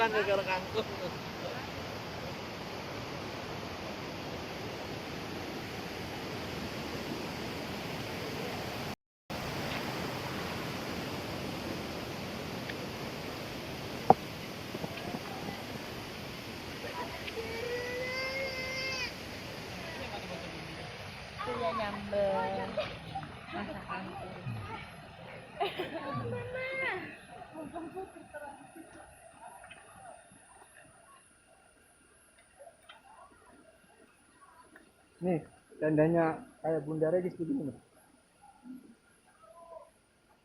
Kebetulan gara kangkung. Itu ya nyambel masakan. Nih, tandanya kayak Bunda Regis begini nih.